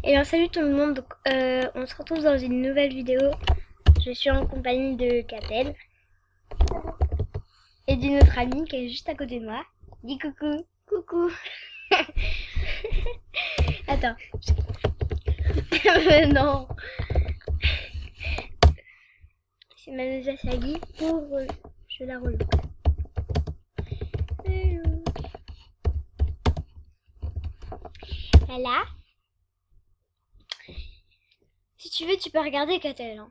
Et bien salut tout le monde, donc, on se retrouve dans une nouvelle vidéo. Je suis en compagnie de Katel et d'une autre amie qui est juste à côté de moi. Dis coucou. Coucou. Attends. Non. C'est Manusa Sagi pour... je la relance. Voilà. Si tu veux, tu peux regarder Katel. Hein.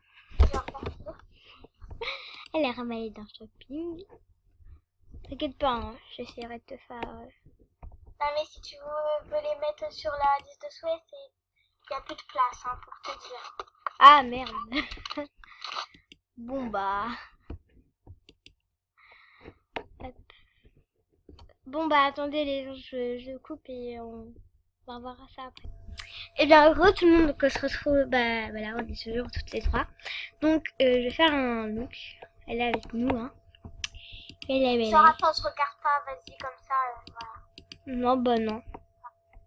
Elle est ramassée dans le shopping. T'inquiète pas, hein, j'essaierai de te faire... Non mais si tu veux les mettre sur la liste de souhaits, il n'y a plus de place hein, pour te dire. Ah merde. Bon bah... Hop. Bon bah attendez les gens, je coupe et on va voir ça après. Et bien heureux tout le monde, donc on se retrouve, bah voilà, on est toujours toutes les trois. Donc je vais faire un look, elle est avec nous hein. Elle est Genre attends, je regarde pas, vas-y comme ça, voilà. Non bah non.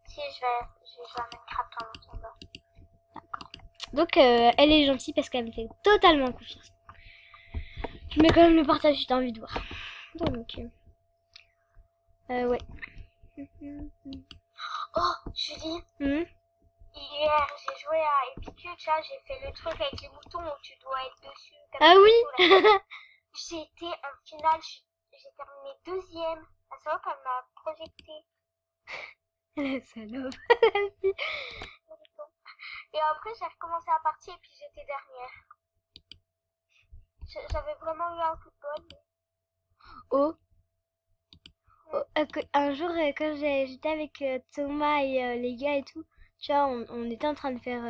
Si je vais jouer à Minecraft en attendant. D'accord. Donc elle est gentille parce qu'elle me fait totalement confiance. Je mets quand même le partage si t'as envie de voir. Donc ouais. Oh Julie, hier j'ai joué à Epicure, là j'ai fait le truc avec les moutons où tu dois être dessus. Ah oui. J'ai été en finale, j'ai terminé deuxième. La salope elle m'a projeté. La salope. Et après j'ai recommencé à partir et puis j'étais dernière. J'avais vraiment eu un coup de bol. Oh. Un jour, quand j'étais avec Thomas et les gars et tout, tu vois, on était en train de faire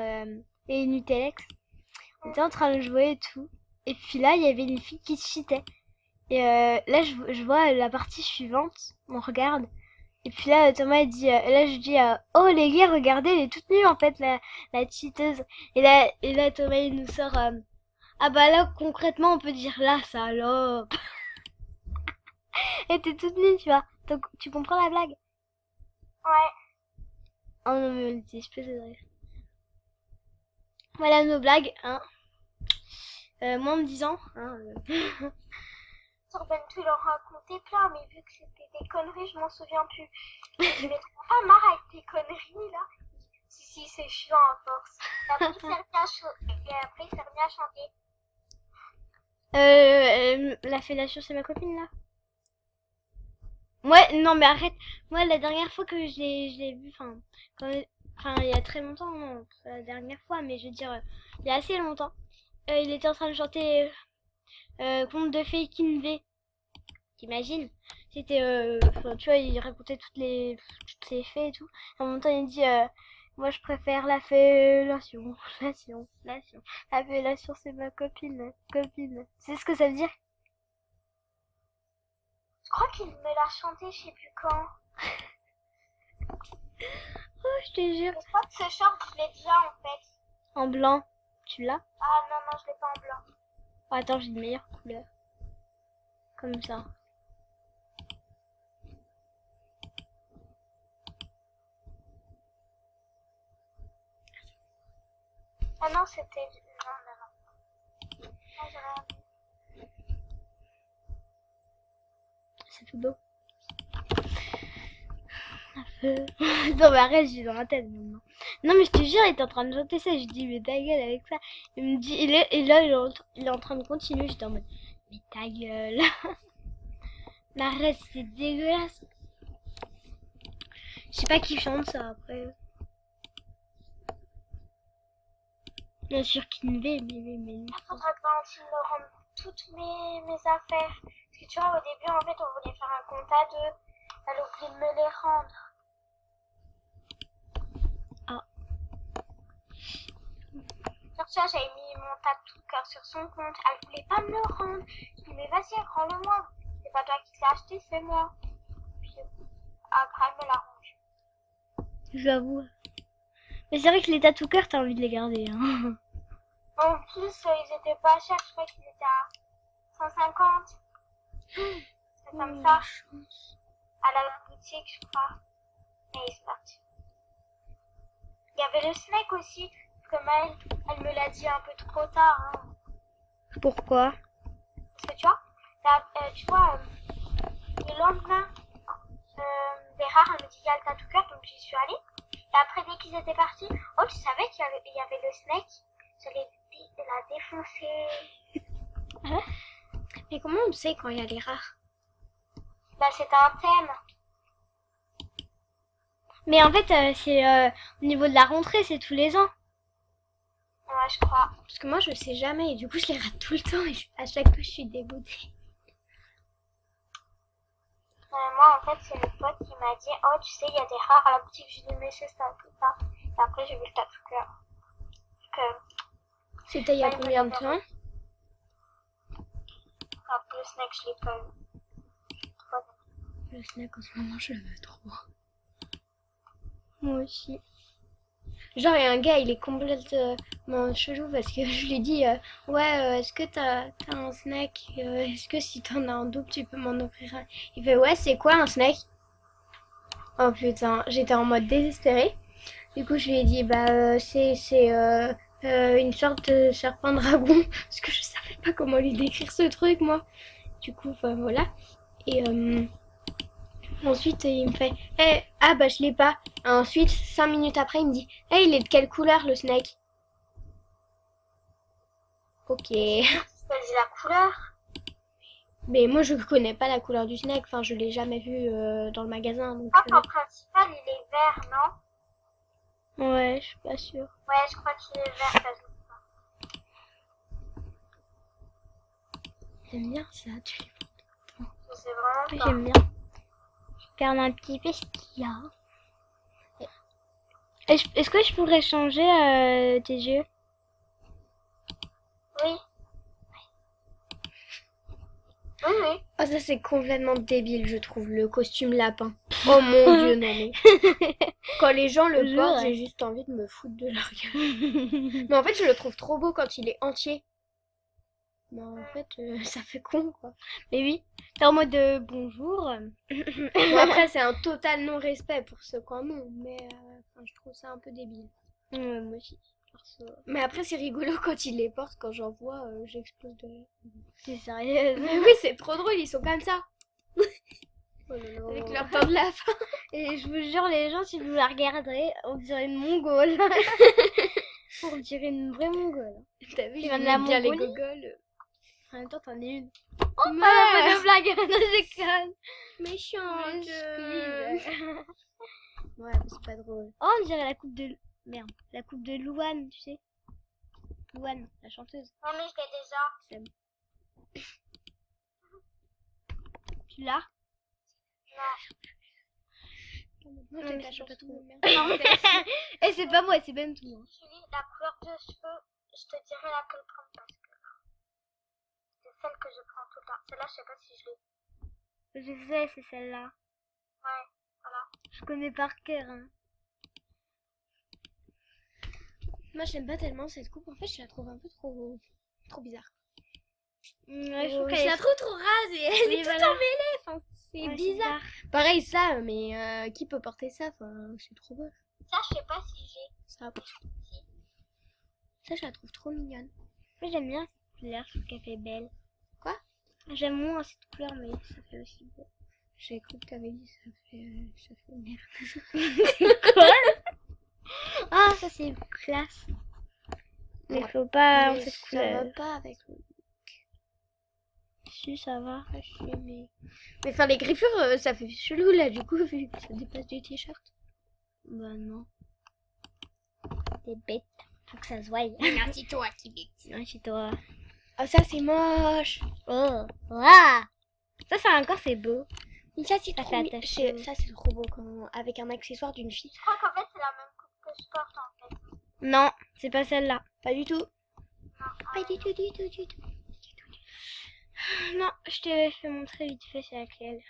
et Nutellex, on était en train de jouer et tout. Et puis là, il y avait une fille qui se cheatait. Et là, je vois la partie suivante, on regarde. Et puis là, Thomas il dit, là je dis, oh les gars, regardez, elle est toute nue en fait, la cheateuse. Et là Thomas il nous sort, ah bah là concrètement on peut dire la salope. Elle était toute nue, tu vois. Donc tu comprends la blague? Ouais. Oh non mais on était explosés de rire. Voilà nos blagues, hein. Moins de 10 ans, hein. Sur Bentou, il en racontait plein, mais vu que c'était des conneries, je m'en souviens plus. Je m'étais pas marre avec tes conneries, là. Si, c'est chiant à force. Et après, il s'est remis à chanter. La fellation, c'est ma copine, là. Ouais, non mais arrête. Moi, la dernière fois que je l'ai vu, enfin, il y a très longtemps, non, pas la dernière fois, mais je veux dire, il y a assez longtemps. Il était en train de chanter Conte de fées Kinvé. T'imagines? C'était, tu vois, il racontait toutes les fées et tout. En même temps, il dit, moi je préfère la fellation, lation. La fellation, c'est ma copine, copine. Tu sais ce que ça veut dire? Je crois qu'il me l'a chanté, je sais plus quand. Oh, je te jure. Je crois que ce short, je l'ai déjà en fait. En blanc. Tu l'as? Ah non, non, je l'ai pas en blanc. Oh, attends, j'ai une meilleure couleur. Comme ça. Ah non, c'était... Non, non, non. Non, j'ai rien vu. C'est tout beau. Non mais arrête, j'ai dans la tête maintenant. Non mais je te jure, il était en train de chanter ça. Je dis mais ta gueule avec ça. Il me dit, et là il est en train de continuer. J'étais en mode mais ta gueule. Mais arrête, c'est dégueulasse. Je sais pas qui chante ça après. Bien sûr qu'il me fait, mais. Faudrait que Valentine me rende toutes mes affaires. Parce que tu vois, au début, en fait, on voulait faire un compte à deux. Elle a oublié de me les rendre. Ah. Sur ça, j'avais mis mon tatou cœur sur son compte. Elle voulait pas me le rendre. Je dis, mais vas-y, rends-le-moi. C'est pas toi qui l'as acheté, c'est moi. Puis après, elle me la range. J'avoue. Mais c'est vrai que les tatou cœurs, t'as envie de les garder. Hein. En plus, ils étaient pas chers. Je crois qu'ils étaient à 150. C'est comme ça. À la boutique, je crois. Et c'est parti. Il y avait le snake aussi. Comme elle me l'a dit un peu trop tard. Hein. Pourquoi? Parce que tu vois, le lendemain des rares, elle me dit il y a le tatou cœur, donc j'y suis allée. Et après, dès qu'ils étaient partis, oh, tu savais qu'il y avait le snake? Je l'ai défoncé. Mais comment on sait quand il y a les rares? Bah, c'était un thème. Mais en fait, c'est au niveau de la rentrée, c'est tous les ans. Ouais, je crois. Parce que moi, je sais jamais et du coup, je les rate tout le temps et à chaque fois, je suis dégoûtée. Moi, en fait, c'est le pote qui m'a dit oh, tu sais, il y a des rares à la boutique. Je lui ai dit mais c'est ça, tout ça. Et après, j'ai vu le tatou cœur. C'était il y a combien de temps? Après, le snake, je l'ai pas eu. Le snack en ce moment, je le veux trop. Moi aussi. Genre, il y a un gars, il est complètement chelou parce que je lui dis ouais, est-ce que t'as un snack? Est-ce que si t'en as un double, tu peux m'en offrir un? Il fait ouais, c'est quoi un snack? Oh putain, j'étais en mode désespérée. Du coup, je lui ai dit bah c'est une sorte de serpent dragon parce que je savais pas comment lui décrire ce truc moi. Du coup, enfin voilà. Et ensuite, il me fait ah bah je l'ai pas. Ensuite, 5 minutes après, il me dit il est de quelle couleur le snake? Ok. Ça dit la couleur. Mais moi, je connais pas la couleur du snake. Enfin, je l'ai jamais vu dans le magasin. Donc, Je crois qu'en principal, il est vert, non? Ouais, je suis pas sûre. Ouais, je crois qu'il est vert, ça joue pas. J'aime bien ça. Tu les Je sais vraiment pas. J'aime bien. Je regarde un petit peu ce qu'il y a. Est-ce que je pourrais changer tes yeux? Oui. Oui, oui. Oh, ça c'est complètement débile, je trouve, le costume lapin. Oh mon dieu, non mais. Quand les gens le Jure, portent, ouais. j'ai juste envie de me foutre de leur gueule. Mais en fait, je le trouve trop beau quand il est entier. Mais en fait, ça fait con quoi. Mais oui, t'es en mode bonjour. Bon, après, c'est un total non-respect pour ceux qui en ont, mais enfin, je trouve ça un peu débile. Ouais, moi aussi. Perso. Mais après, c'est rigolo quand ils les portent, quand j'en vois, j'explose de rire. T'es sérieuse? Mais oui, c'est trop drôle, ils sont comme ça. Avec leur teint de lapin. Et je vous jure, les gens, si vous la regarderez, on dirait une mongole. On dirait une vraie mongole. T'as vu, Tu ils viens de la mettent bien les Mongolie? gogoles. En même temps, t'en es une. Oh, Ah, pas de blague, non, je déconne. méchante. Ouais, mais c'est pas drôle. Oh, on dirait la coupe de... Merde, la coupe de Louane, tu sais. Louane, la chanteuse. Non, mais je l'ai déjà. Tu l'as? Moi, Non, j'ai mais pas c'est chanté pas tout. trop. Merde. Et c'est pas moi, c'est Ben tout. Hein. Julie, la couleur de cheveux, je te dirai laquelle prendre parce que c'est celle que je prends tout le temps. Celle-là, je sais pas si je l'ai. Je sais, c'est celle-là. Ouais, voilà. Je connais par cœur. Hein. Moi, j'aime pas tellement cette coupe. En fait, je la trouve un peu trop bizarre. Ouais, je Oh, trouve je qu'elle la est... trouve trop rase et elle Oui, est toute voilà. emmêlée. Enfin, c'est Ouais, bizarre. Pareil, ça, mais qui peut porter ça? Enfin, c'est trop beau. Ça, je sais pas si j'ai. Ça, ça, je la trouve trop mignonne. Moi, j'aime bien cette couleur, je trouve qu'elle fait belle. Quoi? J'aime moins cette couleur, mais ça fait aussi beau. J'ai cru que t'avais dit ça fait merde. Ah, ça c'est classe. Mais Ouais. faut pas en Mais cette ça couleur. va pas avec le Si, ça va. haché, mais enfin, les griffures, ça fait chelou là, du coup, vu que ça dépasse du t-shirt. Bah non. T'es bête. Faut que ça se voie. Merci toi qui bête. Non, c'est toi. Oh, ça c'est moche. Oh, waouh. Ça encore, c'est beau. Mais ça c'est Ça trop fait mi- attacher. ça c'est trop beau quand... avec un accessoire d'une fille. Je crois qu'en fait, c'est la même coupe que je porte en fait. Non, c'est pas celle-là. Pas du tout. Non, Pas du tout, du tout, du tout. Non, je te fais montrer vite fait c'est laquelle.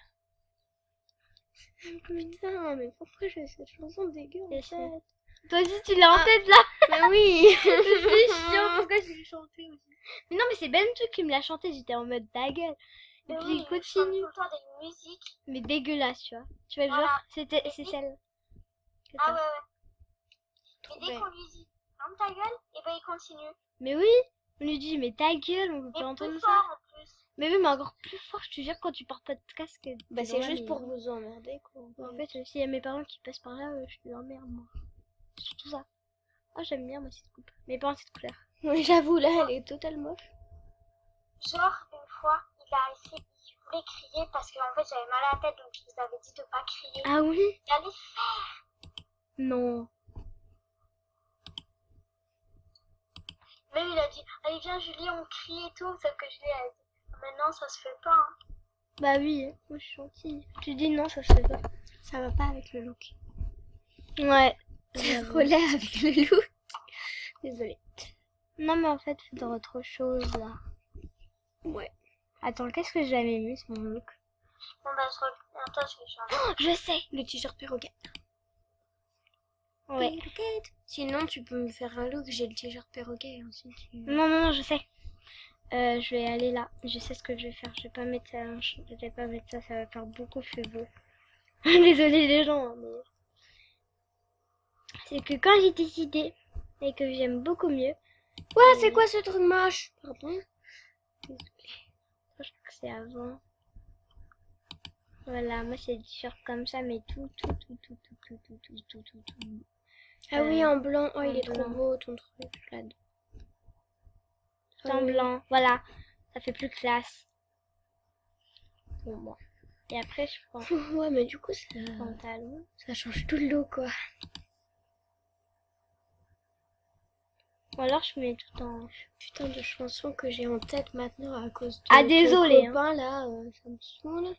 Putain, mais pourquoi j'ai cette chanson dégueu en C'est tête? Toi aussi, tu l'as en tête là. Bah oui. C'est chiant, pourquoi je l'ai chanté aussi. Mais non, mais c'est Ben tout qui me l'a chanté, j'étais en mode ta gueule. Et mais puis oui, il je chante continue. tout le temps des musiques. Mais dégueulasse, tu vois. Tu vois le Voilà. genre, c'est celle. que Ah t'as. ouais, ouais. trop dès belle. qu'on lui dit ferme ta gueule, et ben il continue. Mais oui, on lui dit, mais ta gueule, on peut Et pas plus entendre ça. fort en plus. Mais oui, mais encore plus fort, je te jure, quand tu portes pas de casque. t'es Bah dans c'est la juste pour maison. vous emmerder quoi. En fait, s'il y a mes parents qui passent par là, je les emmerde, moi. Surtout ça. Oh, j'aime bien, moi, cette coupe. Mais pas en cette couleur. Oui, j'avoue, là, elle est totalement moche. Genre, une fois, il voulait crier parce qu'en fait j'avais mal à la tête, donc je vous avais dit de pas crier. Ah oui? Il allait Non. Même il a dit, allez viens Julie, on crie et tout, sauf que Julie a dit, mais non, ça se fait pas. Hein. Bah oui, moi, je suis gentille. Tu dis non, ça se fait pas. Ça va pas avec le look. Ouais. C'est trop laid avec le look. Désolée. Non, mais en fait, faudrait autre chose, là. Ouais. Attends, qu'est-ce que j'ai jamais mis, ce mon look? Bon bah attends, je vais changer. Oh, je sais, le t-shirt perroquet. Ouais. Sinon, tu peux me faire un look, j'ai le t-shirt perroquet. Ensuite, Non, non, non, je sais. Je vais aller là. Je sais ce que je vais faire. Je vais pas mettre ça. Je vais pas mettre ça. Ça va faire beaucoup cheveux. Désolée les gens, hein, mais c'est que quand j'ai décidé et que j'aime beaucoup mieux. Ouais, c'est quoi ce truc moche? Pardon. Je crois que c'est avant. Voilà, moi c'est des t-shirts comme ça, mais tout. Ah oui, en blanc. Oh, en il est trop blanc. beau ton truc. J'adore. En blanc, voilà. Ça fait plus classe. Pour moi. Et après, je prends Ouais, mais du coup, le pantalon. ça change tout le look, quoi. Ou alors, je mets tout en. Putain de chansons que j'ai en tête maintenant à cause de Ah, ton désolé, hein. copain, là, ça me saoule.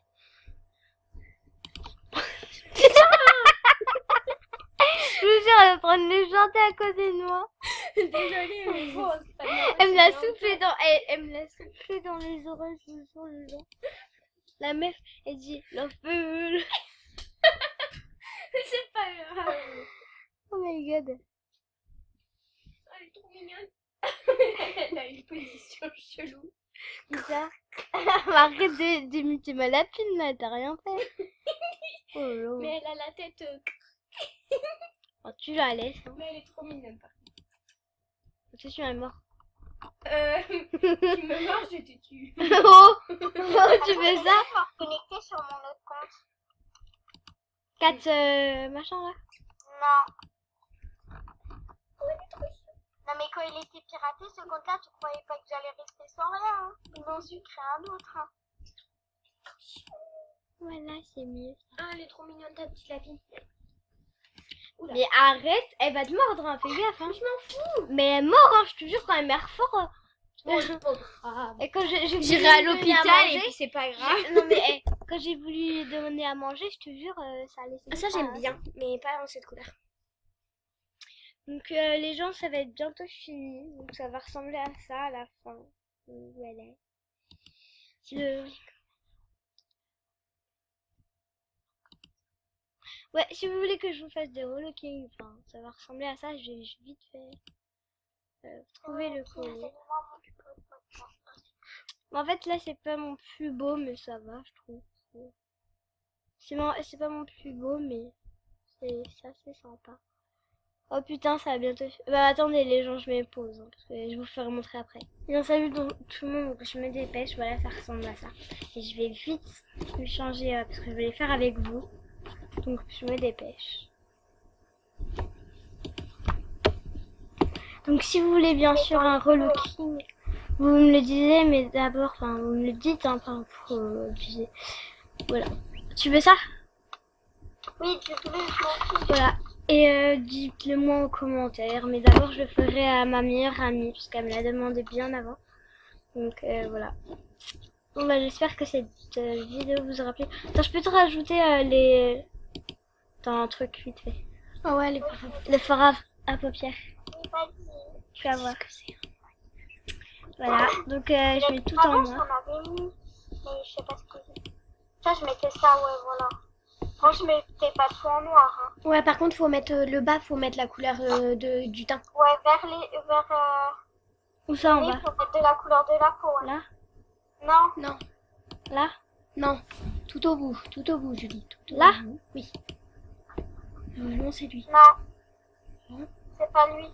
Je vous jure, elle va prendre les chanter à côté de moi. Désolée, mais bon, c'est pas grave. Elle me l'a soufflé dans. Elle me l'a soufflé dans les oreilles, je vous jure, les gens. La meuf, elle dit la feu. C'est pas grave. Oh my god. Elle est trop mignonne. Elle a une position chelou. Bizarre. Arrête d'imiter ma lapine là, t'as rien fait. Oh là là. Mais elle a la tête. Oh, tu la laisses. Hein. Mais elle est trop mignonne, par contre. Attention, elle est morte. Tu me manges, je te tue. Oh, tu fais ça? Connecté sur mon autre compte. 4 machin là. Non. Non mais quand il était piraté, ce compte-là, tu croyais pas que j'allais rester sans rien. Hein. Ils ont su créer un autre. Hein. Voilà, c'est mieux. Ah, elle est trop mignonne, ta petite lapine. Oula. Mais arrête, elle va te mordre, hein, fais gaffe. Hein. Je m'en fous. Mais elle mord, hein, je te jure, quand elle meurt fort. Bon, c'est pas grave. Et quand j'ai J'irai à voulu lui donner l'hôpital manger, et puis c'est pas grave. Non mais quand j'ai voulu lui donner à manger, je te jure, ça a laissé. Ah, ça pas, j'aime hein. bien, mais pas en cette couleur. Donc les gens, ça va être bientôt fini. Donc ça va ressembler à ça à la fin. Voilà. Ouais, si vous voulez que je vous fasse des relooking, enfin, ça va ressembler à ça. Je vais vite fait trouver le collier. En fait, là, c'est pas mon plus beau, mais ça va, je trouve. C'est pas mon plus beau, mais c'est assez sympa. Oh putain, ça va bientôt. Bah attendez les gens, je mets pause, hein, parce que je vous ferai montrer après. Bien salut tout le monde, donc je me dépêche, voilà, ça ressemble à ça. Et je vais vite me changer, parce que je vais les faire avec vous. Donc je me dépêche. Donc si vous voulez bien sûr un relooking, vous me le disiez, mais d'abord, enfin vous me le dites, hein, pour utiliser. Voilà. Tu veux ça? Oui, du coup, je m'en fous. Voilà. Et dites-le moi en commentaire. Mais d'abord, je le ferai à ma meilleure amie, puisqu'elle me l'a demandé bien avant. Donc voilà. Bon bah j'espère que cette vidéo vous aura plu. Attends, je peux te rajouter les... Dans un truc vite fait. Ah ouais, Le fard à paupières. Oui, vas-y. Tu vas voir. Voilà. Donc je mets tout en Avant, noir. j'en avais mis, mais je sais pas ce que c'est. Ça, je mettais ça, ouais, voilà. Moi, je mettais pas tout en noir. Hein. Ouais, par contre, faut mettre le bas, faut mettre la couleur du teint. Ouais, vers Où ça en oui, bas? faut mettre de la couleur de la peau. Ouais. Là? Non, Non, Là? non, tout au bout, Julie. Tout au Là? bout. Oui. Non, c'est lui. non. C'est pas lui.